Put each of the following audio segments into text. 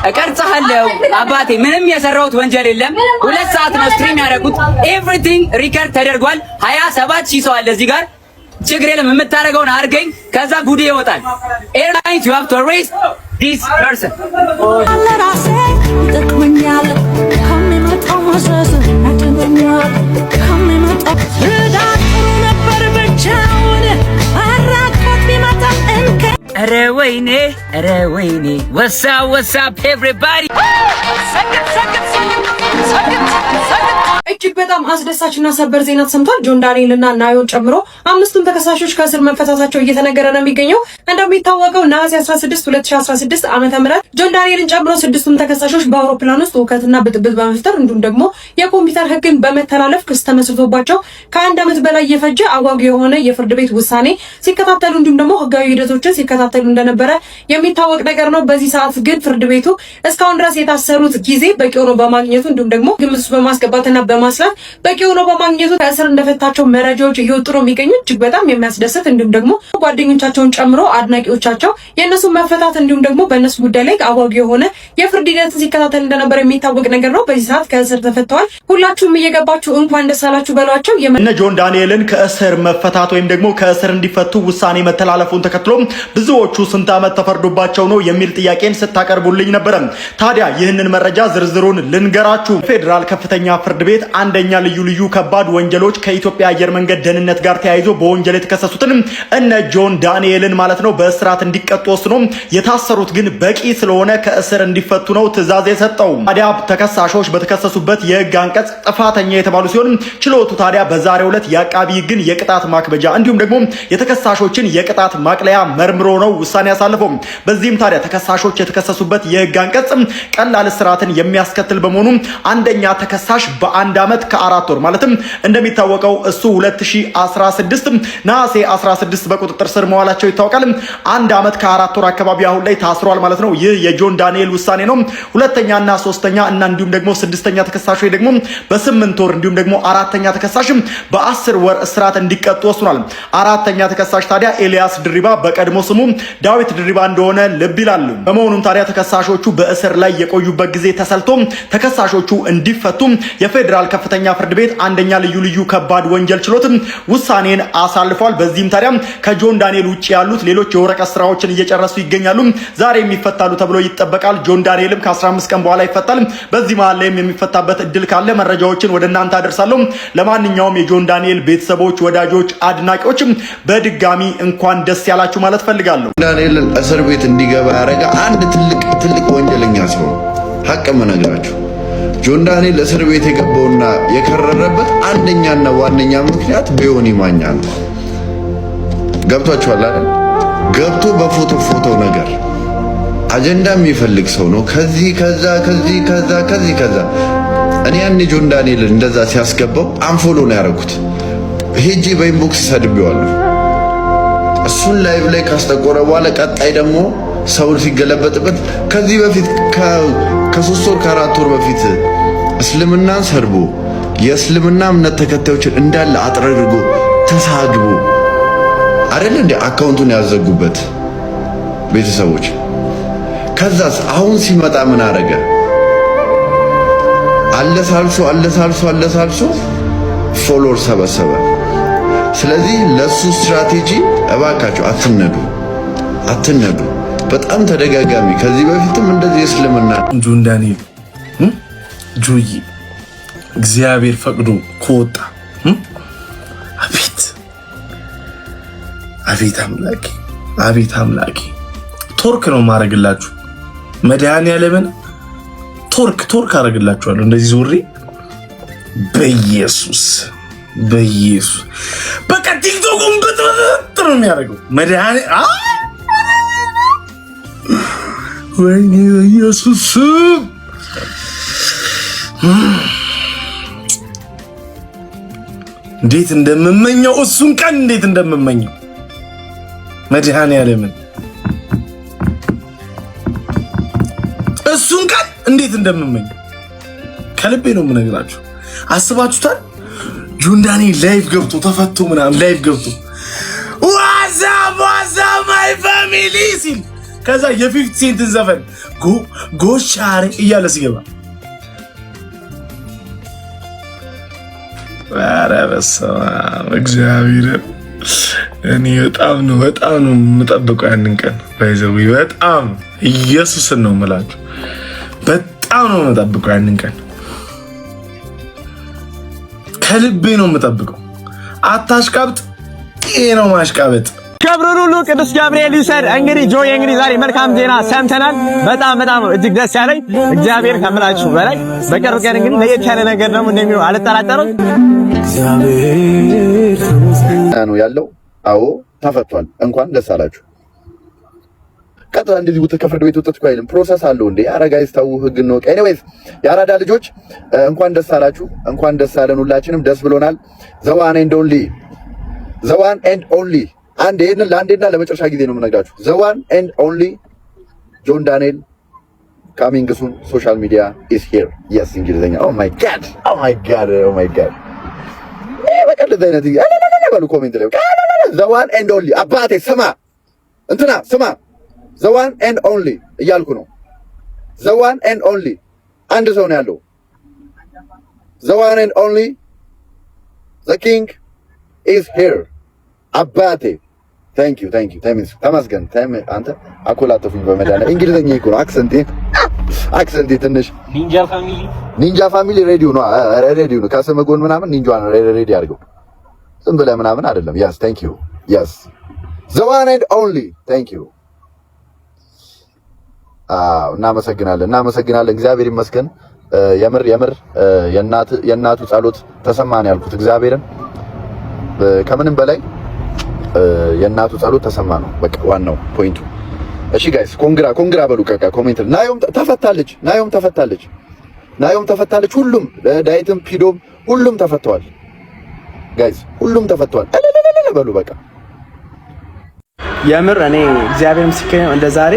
እቀርጻለሁ አባቴ ምንም የሰራሁት ወንጀል የለም 2 ሰዓት ነው ስትሪም ያደረኩት ኤቭሪቲንግ ሪከርድ ተደርጓል 27000 ሰው አለ እዚህ ጋር ችግር የለም የምታረገውን አርገኝ ከዛ ጉዴ ይወጣል ኤርላይንስ you have to arrest this person ኧረ ወይኔ what's up everybody እጅግ በጣም አስደሳችና ሰበር ዜና ተሰምቷል። ጆን ዳንኤል እና ናዮን ጨምሮ 5ቱም ተከሳሾች ከእስር መፈታታቸው እየተነገረ ነው የሚገኘው። እንደሚታወቀው ነሐሴ 16 2016 ዓመተ ምህረት ጆን ዳንኤልን ጨምሮ 6ቱም ተከሳሾች በአውሮፕላን ውስጥ ሁከትና ብጥብጥ በመፍጠር እንዲሁም ደግሞ የኮምፒውተር ሕግን በመተላለፍ ክስ ተመስርቶባቸው ከ1 ዓመት በላይ የፈጀ አጓጊ የሆነ የፍርድ ቤት ውሳኔ ሲከታተሉ እንዲሁም ደግሞ ህጋዊ ሂደቶችን ሲከታተሉ እንደነበረ የሚታወቅ ነገር ነው። በዚህ ሰዓት ግን ፍርድ ቤቱ እስካሁን ድረስ የታሰሩት ጊዜ በቂ ሆኖ በማግኘቱ እንዲሁም ደግሞ ግምት ውስጥ በማስገባትና በማስላት በቂ ሆኖ በማግኘቱ ከእስር እንደፈታቸው መረጃዎች እየወጡ ነው የሚገኙት። እጅግ በጣም የሚያስደስት እንዲሁም ደግሞ ጓደኞቻቸውን ጨምሮ አድናቂዎቻቸው የእነሱ መፈታት እንዲሁም ደግሞ በእነሱ ጉዳይ ላይ አጓጊ የሆነ የፍርድ ሂደት ሲከታተል እንደነበር የሚታወቅ ነገር ነው። በዚህ ሰዓት ከእስር ተፈተዋል። ሁላችሁም እየገባችሁ እንኳን ደስ አላችሁ በሏቸው። እነ ጆን ዳንኤልን ከእስር መፈታት ወይም ደግሞ ከእስር እንዲፈቱ ውሳኔ መተላለፉን ተከትሎ ብዙዎቹ ስንት ዓመት ተፈርዶባቸው ነው የሚል ጥያቄን ስታቀርቡልኝ ነበር። ታዲያ ይህንን መረጃ ዝርዝሩን ልንገራችሁ። ፌዴራል ከፍተኛ ፍርድ ቤት አንደኛ ልዩ ከባድ ወንጀሎች ከኢትዮጵያ አየር መንገድ ደህንነት ጋር ተያይዞ በወንጀል የተከሰሱትን እነ ጆን ዳንኤልን ማለት ነው በእስራት እንዲቀጡ ወስኖ የታሰሩት ግን በቂ ስለሆነ ከእስር እንዲፈቱ ነው ትዕዛዝ የሰጠው። ታዲያ ተከሳሾች በተከሰሱበት የህግ አንቀጽ ጥፋተኛ የተባሉ ሲሆን ችሎቱ ታዲያ በዛሬው ዕለት የአቃቢ ህግን የቅጣት ማክበጃ እንዲሁም ደግሞ የተከሳሾችን የቅጣት ማቅለያ መርምሮ ነው ውሳኔ ያሳለፈው። በዚህም ታዲያ ተከሳሾች የተከሰሱበት የህግ አንቀጽ ቀላል እስራትን የሚያስከትል በመሆኑ አንደኛ ተከሳሽ በ1 ዓመት ከ4 ወር ማለትም እንደሚታወቀው እሱ 2016 ነሐሴ 16 በቁጥጥር ስር መዋላቸው ይታወቃል። 1 ዓመት ከ4 ወር አካባቢ አሁን ላይ ታስሯል ማለት ነው። ይህ የጆን ዳንኤል ውሳኔ ነው። ሁለተኛና ሶስተኛ እና እንዲሁም ደግሞ ስድስተኛ ተከሳሾች ደግሞ በ8 ወር እንዲሁም ደግሞ አራተኛ ተከሳሽ በ10 ወር እስራት እንዲቀጡ ወስኗል። አራተኛ ተከሳሽ ታዲያ ኤልያስ ድሪባ በቀድሞ ስሙ ዳዊት ድሪባ እንደሆነ ልብ ይላል። በመሆኑም ታዲያ ተከሳሾቹ በእስር ላይ የቆዩበት ጊዜ ተሰልቶ ተከሳሾቹ እንዲፈቱ የፌዴራል ከፍተኛ ፍርድ ቤት አንደኛ ልዩ ከባድ ወንጀል ችሎት ውሳኔን አሳልፏል። በዚህም ታዲያ ከጆን ዳንኤል ውጪ ያሉት ሌሎች የወረቀት ስራዎችን እየጨረሱ ይገኛሉ። ዛሬ የሚፈታሉ ተብሎ ይጠበቃል። ጆን ዳንኤልም ከ15 ቀን በኋላ ይፈታል። በዚህ መሃል ላይም የሚፈታበት እድል ካለ መረጃዎችን ወደ እናንተ አደርሳለሁ። ለማንኛውም የጆን ዳንኤል ቤተሰቦች፣ ወዳጆች፣ አድናቂዎች በድጋሚ እንኳን ደስ ያላችሁ ማለት ፈልጋለሁ። ዳንኤልን እስር ቤት እንዲገባ ያደረገ አንድ ትልቅ ወንጀለኛ ሰው ሀቅ መነግራችሁ ጆን ዳንኤል እስር ቤት የገባውና የከረረበት አንደኛና ዋነኛ ምክንያት በዮኒ ማኛ ነው። ገብቷችኋል አይደል? ገብቶ በፎቶ ነገር አጀንዳ የሚፈልግ ሰው ነው። ከዚህ ከዛ እኔ ያን ጆን ዳንኤል እንደዛ ሲያስገባው አንፎሎ ነው ያደረኩት። ሄጄ በኢንቦክስ ሰድቤዋለሁ። እሱን ላይቭ ላይ ካስጠቆረ በኋላ ቀጣይ ደግሞ ሰው ሲገለበጥበት ከዚህ በፊት ከ3 ወር ከ4 ወር በፊት እስልምናን ሰርቦ የእስልምና እምነት ተከታዮችን እንዳለ አጥረርጎ ተሳግቦ አይደል እንዴ አካውንቱን ያዘጉበት ቤተሰቦች። ከዛስ አሁን ሲመጣ ምን አረገ? አለሳልሶ ፎሎወር ሰበሰበ። ስለዚህ ለሱ ስትራቴጂ እባካችሁ አትነዱ። በጣም ተደጋጋሚ ከዚህ በፊትም እንደዚህ እስልምና ጆን ዳንኤል ጆይ እግዚአብሔር ፈቅዶ ከወጣ አቤት አምላኬ ቶርክ ነው ማረግላችሁ። መድኃኒዓለምን ቶርክ አረግላችኋለሁ። እንደዚህ ዞሬ በኢየሱስ በቃ ቲክቶክን በጥሩ ነው የሚያደርገው ወይኔ ኢየሱስ እንዴት እንደምመኘው እሱን ቀን እንዴት እንደምመኘው መድኃኒዓለምን እሱን ቀን እንዴት እንደምመኘው ከልቤ ነው የምነግራችሁ። አስባችሁታል? ጆን ዳንኤል ላይቭ ገብቶ ተፈቶ ምናምን ላይቭ ገብቶ ዋዛ ማይ ፋሚሊ ሲል ከዛ የ50 ሴንትን ዘፈን ጎሻሬ እያለ ሲገባ ኧረ በስመ አብ እግዚአብሔር እኔ በጣም ነው የምጠብቀው ያንን ቀን ባይዘው በጣም ኢየሱስን ነው የምላችሁ በጣም ነው የምጠብቀው ያንን ቀን ከልቤ ነው የምጠብቀው አታሽቃብጥ ይሄ ነው ማሽቃበጥ ክብሩን ሁሉ ቅዱስ ገብርኤል ይውሰድ። እንግዲህ ጆይ እንግዲህ ዛሬ መልካም ዜና ሰምተናል። በጣም እጅግ ደስ ያለኝ እግዚአብሔር ከምላችሁ በላይ በቅርብ ቀን እንግዲህ ለየት ያለ ነገር ደግሞ እንደሚሆን አልጠራጠርም። ነው ያለው። አዎ ተፈቷል። እንኳን ደስ አላችሁ። ቀጥታ እንደዚህ ወጥ ከፍርድ ቤት ወጥቶ አይልም ፕሮሰስ አለው እንዴ አረጋይስ ታው ህግ ነው። ኤኒዌይስ ያራዳ ልጆች እንኳን ደስ አላችሁ፣ እንኳን ደስ አለን። ሁላችንም ደስ ብሎናል። ዘዋን ኤንድ ኦንሊ አንድ ይሄንን ለአንዴና ለመጨረሻ ጊዜ ነው የምነግራችሁ። ዘዋን ኤንድ ኦንሊ ጆን ዳንኤል coming soon. Social media is here. Yes, እንግሊዘኛ oh my god በቀል ዘይነት ባሉ ኮሜንት ላይ the one and only አባቴ ስማ እንትና ስማ the one and only እያልኩ ነው። the one and only አንድ ሰው ነው ያለው። the one and only the king is here አባቴ thank you ተመስገን አንተ አኮላተፉኝ በመዳነ እንግሊዘኛ ይኩ ነው አክሰንቴ ትንሽ ኒንጃ ፋሚሊ ሬዲዮ ነው ከስም ጎን ምናምን ኒንጃ ነው ሬዲ አድርገው ዝም ብለህ ምናምን አይደለም yes thank you yes the one and only thank you እናመሰግናለን እግዚአብሔር ይመስገን የምር የእናቱ ጸሎት ተሰማን ያልኩት እግዚአብሔርን ከምንም በላይ የእናቱ ጸሎት ተሰማ ነው በቃ ዋናው ፖይንቱ። እሺ ጋይስ ኮንግራ በሉ ከካ ኮሜንት ናዮም ተፈታለች ሁሉም ዳይትም ፒዶም ሁሉም ተፈተዋል ጋይስ ሁሉም ተፈተዋል በሉ በቃ የምር እኔ እግዚአብሔር ምስክሬ ነው እንደዛሬ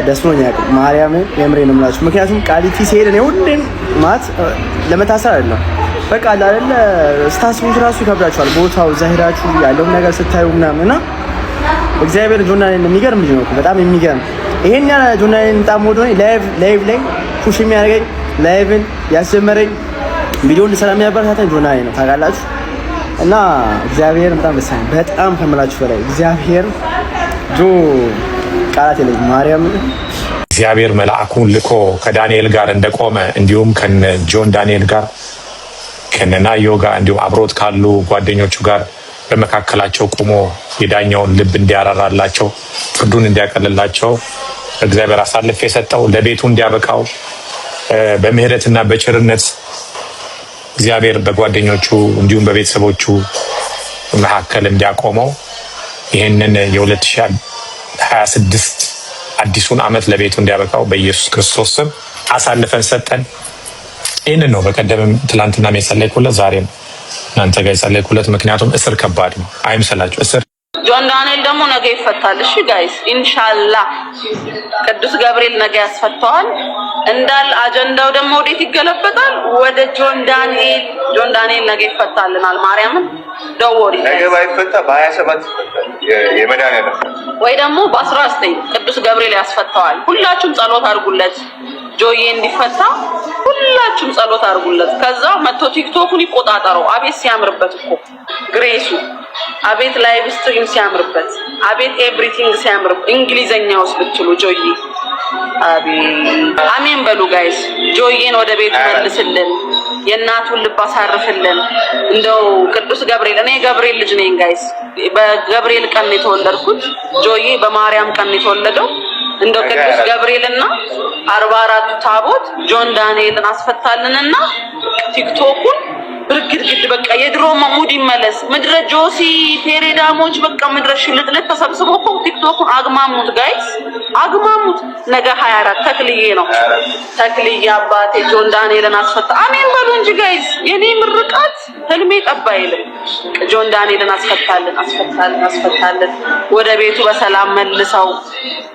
ደስ ብሎኛል ማርያምን የምሬ ነው የምላችሁ ምክንያቱም ቃሊቲ ሲሄድ ነው ሁሌም ማት ለመታሰር አይደለም በቃ አይደለ ስታስቡት ራሱ ይከብዳችኋል ቦታው እዛ ሄዳችሁ ያለውን ነገር ስታዩ ምናምንና እግዚአብሔር ጆናን የሚገርም ልጅ ነው በጣም የሚገርም ይሄን ያለ ጆናን በጣም ወዶኝ ላይቭ ላይ ፑሽ የሚያደርገኝ ላይቭን ያስጀመረኝ ቪዲዮን ሰላም የሚያበረታታኝ ጆናን ነው ታውቃላችሁ እና እግዚአብሔር በጣም ደሳኝ በጣም ከመላችሁ በላይ እግዚአብሔር ጆ ቃላት የለኝም ማርያም እግዚአብሔር መልአኩን ልኮ ከዳንኤል ጋር እንደቆመ እንዲሁም ከነ ጆን ዳንኤል ጋር ከነናዮ ጋር እንዲሁም አብሮት ካሉ ጓደኞቹ ጋር በመካከላቸው ቆሞ የዳኛውን ልብ እንዲያራራላቸው ፍርዱን እንዲያቀልላቸው እግዚአብሔር አሳልፎ የሰጠው ለቤቱ እንዲያበቃው በምህረትና በቸርነት እግዚአብሔር በጓደኞቹ እንዲሁም በቤተሰቦቹ መካከል እንዲያቆመው ይሄንን የ2026 አዲሱን ዓመት ለቤቱ እንዲያበቃው በኢየሱስ ክርስቶስ ስም አሳልፈን ሰጠን። ይሄንን ነው በቀደም ትላንትና የጸለይኩለት ዛሬም እናንተ ጋር የጸለይኩለት ምክንያቱም እስር ከባድ ነው አይምሰላችሁ እስር ጆን ዳንኤል ደግሞ ነገ ይፈታል እሺ ጋይስ ኢንሻአላህ ቅዱስ ገብርኤል ነገ ያስፈታዋል እንዳል አጀንዳው ደግሞ ወዴት ይገለበጣል ወደ ጆን ዳንኤል ነገ ይፈታልናል ማርያምን ደወሪ ነገ ባይፈታ በ27 የመዳን ወይ ደግሞ በ19 ቅዱስ ገብርኤል ያስፈታዋል ሁላችሁም ጸሎት አድርጉለት ጆዬ እንዲፈታ ሁላችሁም ጸሎት አድርጉለት ከዛ መጥቶ ቲክቶኩን ይቆጣጣረው አቤት ሲያምርበት እኮ ግሬሱ አቤት ላይቭ ስትሪም ሲያምርበት አቤት ኤቭሪቲንግ ሲያምር እንግሊዘኛውስ ብትሉ ጆዬ አሜን በሉ ጋይስ ጆዬን ወደ ቤቱ መልስልን የእናቱን ልብ አሳርፍልን እንደው ቅዱስ ገብርኤል እኔ ገብርኤል ልጅ ነኝ ጋይስ በገብርኤል ቀን የተወለድኩት ጆዬ በማርያም ቀን የተወለደው እንደው ቅዱስ ገብርኤልና 44ቱ ታቦት ጆን ዳንኤልን አስፈታልንና ቲክቶኩን ብርግድግድ በቃ የድሮ ሙድ ይመለስ ምድረ ጆሲ ፔሬዳሞች በቃ ምድረ ሽልጥልጥ ተሰብስቦ እኮ ቲክቶኩን አግማሙት ጋይስ አግማሙት ነገ 24 ተክልዬ ነው ተክልዬ አባቴ ጆን ዳንኤልን አስፈታ አሜን በሉ እንጂ ጋይስ የኔ ምርቃት ህልሜ ጠባይልም ጆን ዳንኤልን አስፈታልን ወደ ቤቱ በሰላም መልሰው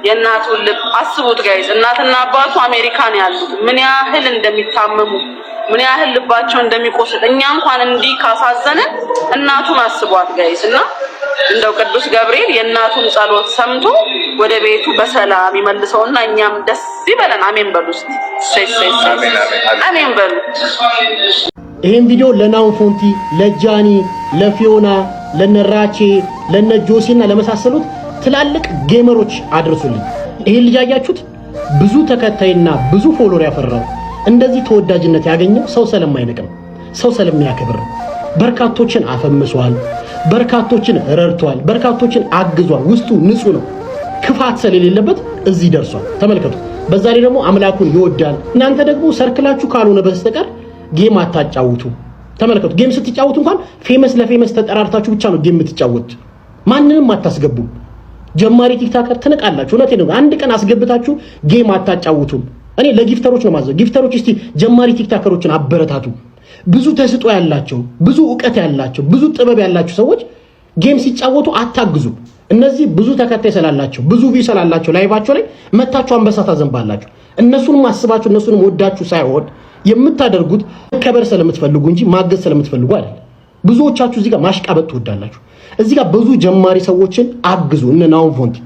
የእናቱን ልብ አስቡት ጋይስ እናትና አባቱ አሜሪካን ያሉት ምን ያህል እንደሚታመሙ ምን ያህል ልባቸው እንደሚቆስል እኛ እንኳን እንዲህ ካሳዘነን እናቱን አስቧት ጋይስ እና እንደው ቅዱስ ገብርኤል የእናቱን ጸሎት ሰምቶ ወደ ቤቱ በሰላም ይመልሰውና እኛም ደስ ይበለን። አሜን በሉ እስቲ። አሜን በሉ። ይሄን ቪዲዮ ለናውን ፎንቲ፣ ለጃኒ፣ ለፊዮና፣ ለነራቼ፣ ለነጆሲና ለመሳሰሉት ትላልቅ ጌመሮች አድርሱልኝ። ይሄን ልጅ አያችሁት? ብዙ ተከታይና ብዙ ፎሎወር ያፈራው እንደዚህ ተወዳጅነት ያገኘው ሰው ስለማይነቅም ሰው ስለሚያከብር በርካቶችን አፈምሷል፣ በርካቶችን ረድቷል፣ በርካቶችን አግዟል። ውስጡ ንጹህ ነው፣ ክፋት ስለሌለበት እዚህ ደርሷል። ተመልከቱ። በዛ ላይ ደግሞ አምላኩን ይወዳል። እናንተ ደግሞ ሰርክላችሁ ካልሆነ በስተቀር ጌም አታጫውቱ። ተመልከቱ። ጌም ስትጫወቱ እንኳን ፌመስ ለፌመስ ተጠራርታችሁ ብቻ ነው ጌም የምትጫወቱት። ማንንም አታስገቡ። ጀማሪ ቲክታከር ትነቃላችሁ። እውነቴን ነው። አንድ ቀን አስገብታችሁ ጌም አታጫውቱም። እኔ ለጊፍተሮች ነው ማዘው። ጊፍተሮች እስቲ ጀማሪ ቲክታከሮችን አበረታቱ። ብዙ ተስጦ ያላቸው፣ ብዙ ዕውቀት ያላቸው፣ ብዙ ጥበብ ያላቸው ሰዎች ጌም ሲጫወቱ አታግዙ። እነዚህ ብዙ ተከታይ ስላላቸው፣ ብዙ ቪው ስላላቸው ላይቫቸው ላይ መታችሁ አንበሳ ታዘንባላችሁ። እነሱንም አስባችሁ እነሱንም ወዳችሁ ሳይሆን የምታደርጉት ከበር ስለምትፈልጉ እንጂ ማገዝ ስለምትፈልጉ አይደለም። ብዙዎቻችሁ እዚህ ጋር ማሽቃበጥ ትወዳላችሁ። እዚህ ጋር ብዙ ጀማሪ ሰዎችን አግዙ። እነ ናውን ፎንቲ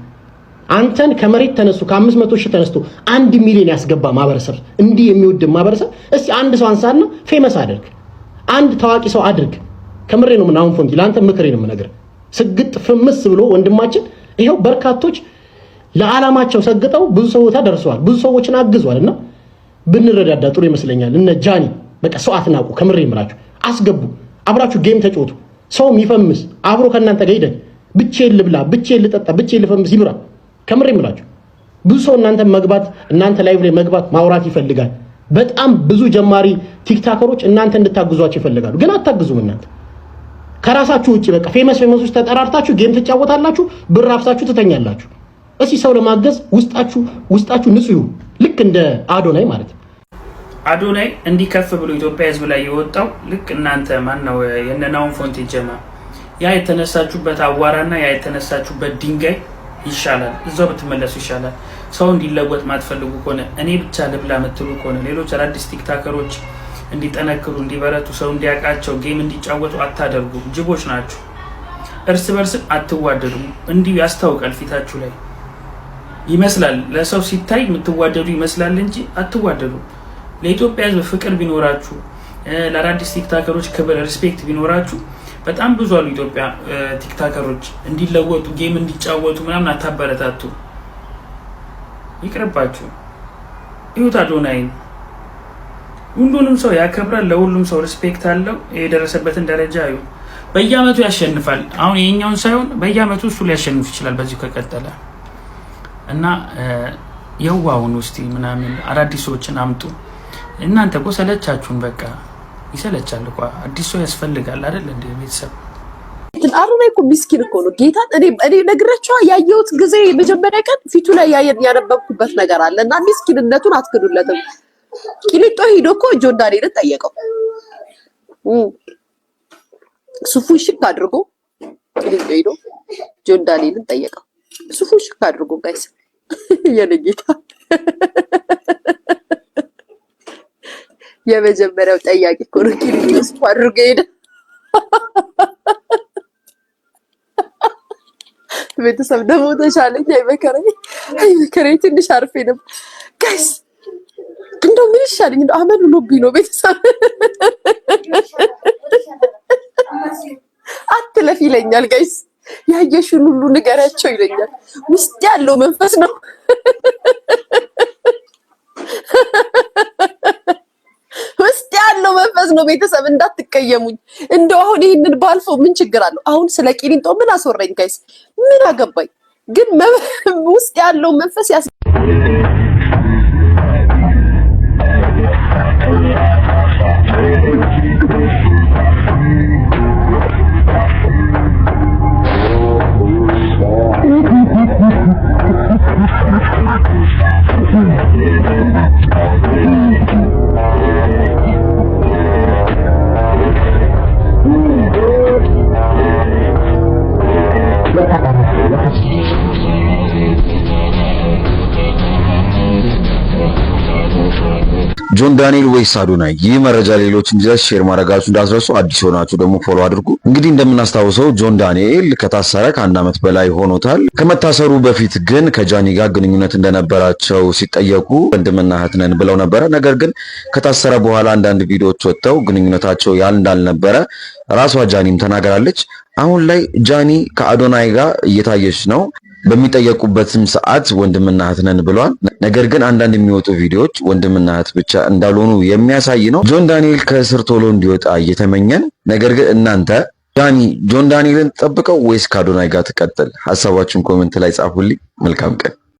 አንተን ከመሬት ተነስቶ ከ500,000 ተነስቶ 1 ሚሊዮን ያስገባ ማህበረሰብ እንዲህ የሚወድ ማህበረሰብ እስቲ አንድ ሰው አንሳና ፌመስ አድርግ፣ አንድ ታዋቂ ሰው አድርግ። ከምሬ ነው። ናውን ፎንቲ ለአንተ ምክሬ ነው የምነግርህ። ስግጥ ፍምስ ብሎ ወንድማችን ይሄው በርካቶች ለዓላማቸው ሰግጠው ብዙ ሰዎች ደርሰዋል፣ ብዙ ሰዎችን አግዟልና ብንረዳዳ ጥሩ ይመስለኛል። እነ ጃኒ በቃ ሰው አትናቁ። ከምሬ የምላችሁ አስገቡ፣ አብራችሁ ጌም ተጫወቱ። ሰውም ይፈምስ አብሮ ከእናንተ ጋር ሄደን ብቻዬን ልብላ፣ ብቻዬን ልጠጣ፣ ብቻዬን ልፈምስ ይብራ። ከምሬ የምላችሁ ብዙ ሰው እናንተ ላይቭ ላይ መግባት ማውራት ይፈልጋል። በጣም ብዙ ጀማሪ ቲክታከሮች እናንተ እንድታግዟቸው ይፈልጋሉ፣ ግን አታግዙም። እናንተ ከራሳችሁ ውጪ በቃ ፌመሶች ተጠራርታችሁ ጌም ትጫወታላችሁ፣ ብር አፍሳችሁ ትተኛላችሁ። እስኪ ሰው ለማገዝ ውስጣችሁ ንጹህ ይሁን፣ ልክ እንደ አዶናይ ማለት ነው። አዶናይ እንዲህ ከፍ ብሎ ኢትዮጵያ ሕዝብ ላይ የወጣው ልክ እናንተ ማነው የነናውን ፎንቲ ጀማ ያ የተነሳችሁበት አዋራና ያ የተነሳችሁበት ድንጋይ ይሻላል፣ እዛው ብትመለሱ ይሻላል። ሰው እንዲለወጥ ማትፈልጉ ከሆነ እኔ ብቻ ልብላ የምትሉ ከሆነ ሌሎች አዳዲስ ቲክታከሮች እንዲጠነክሩ እንዲበረቱ ሰው እንዲያውቃቸው ጌም እንዲጫወቱ አታደርጉ። ጅቦች ናችሁ። እርስ በርስ አትዋደዱም። እንዲሁ ያስታውቃል። ፊታችሁ ላይ ይመስላል፣ ለሰው ሲታይ የምትዋደዱ ይመስላል እንጂ አትዋደዱ። ለኢትዮጵያ ሕዝብ ፍቅር ቢኖራችሁ፣ ለአዳዲስ ቲክታከሮች ክብር ሪስፔክት ቢኖራችሁ በጣም ብዙ አሉ ኢትዮጵያ ቲክታከሮች እንዲለወጡ ጌም እንዲጫወቱ ምናምን አታበረታቱ። ይቅርባችሁ። ይሁት አዶናይን ሁሉንም ሰው ያከብራል፣ ለሁሉም ሰው ሪስፔክት አለው። የደረሰበትን ደረጃ አዩ። በየአመቱ ያሸንፋል። አሁን የኛውን ሳይሆን በየአመቱ እሱ ሊያሸንፍ ይችላል በዚሁ ከቀጠለ እና የዋውን ውስጥ ምናምን አዳዲስ ሰዎችን አምጡ። እናንተ እኮ ሰለቻችሁን። በቃ ይሰለቻል እኮ አዲስ ሰው ያስፈልጋል አይደል? እንደ ቤተሰብ አዶናይ እኮ ሚስኪን እኮ ነው። ጌታ እኔ ነግራቸዋ ያየሁት ጊዜ መጀመሪያ ቀን ፊቱ ላይ ያነበብኩበት ነገር አለ እና ሚስኪንነቱን አትክዱለትም። ቂሊጦ ሄዶ እኮ ጆን ዳንኤልን ጠየቀው። ሱፉ ሽክ አድርጎ ቂሊጦ ሄዶ ጆን ዳንኤልን ጠየቀው። ሱፉ ሽክ አድርጎ ጋይስ የኔ ጌታ የመጀመሪያው ጠያቂ እኮ ነው። ቂሊጦ ሱፉ አድርጎ ሄደ። ቤተሰብ ደግሞ ተሻለኝ። አይመከረኝ ትንሽ አርፌ ነበር ጋይስ። እንደው ምን ይሻለኝ? እንደው አመል ሆኖብኝ ነው ቤተሰብ። አትለፍ ይለኛል ጋይስ። ያየሽን ሁሉ ንገሪያቸው ይለኛል። ውስጥ ያለው መንፈስ ነው። ውስጥ ያለው መንፈስ ነው ቤተሰብ። እንዳትቀየሙኝ። እንደው አሁን ይሄንን ባልፈው ምን ችግር አለው? አሁን ስለ ቂሊንጦ ምን አስወራኝ ጋይስ? ምን አገባኝ? ግን ውስጥ ያለው መንፈስ ያስ ጆን ዳንኤል ወይስ አዶናይ? ይህ መረጃ ሌሎች እንዲደርስ ሼር ማድረጋችሁ እንዳትረሱ። አዲስ ሆናችሁ ደግሞ ፎሎ አድርጉ። እንግዲህ እንደምናስታውሰው ጆን ዳንኤል ከታሰረ ከ1 ዓመት በላይ ሆኖታል። ከመታሰሩ በፊት ግን ከጃኒ ጋር ግንኙነት እንደነበራቸው ሲጠየቁ ወንድምና እህት ነን ብለው ነበረ። ነገር ግን ከታሰረ በኋላ አንዳንድ ቪዲዮዎች ወጥተው ግንኙነታቸው እንዳልነበረ ራሷ ጃኒም ተናገራለች። አሁን ላይ ጃኒ ከአዶናይ ጋር እየታየች ነው። በሚጠየቁበትም ሰዓት ወንድምና እህት ነን ብለዋል። ነገር ግን አንዳንድ የሚወጡ ቪዲዮዎች ወንድምና እህት ብቻ እንዳልሆኑ የሚያሳይ ነው። ጆን ዳንኤል ከእስር ቶሎ እንዲወጣ እየተመኘን፣ ነገር ግን እናንተ ጃኒ ጆን ዳንኤልን ጠብቀው ወይስ ከአዶናይ ጋር ትቀጥል? ሀሳባችሁን ኮሜንት ላይ ጻፉልኝ። መልካም ቀን።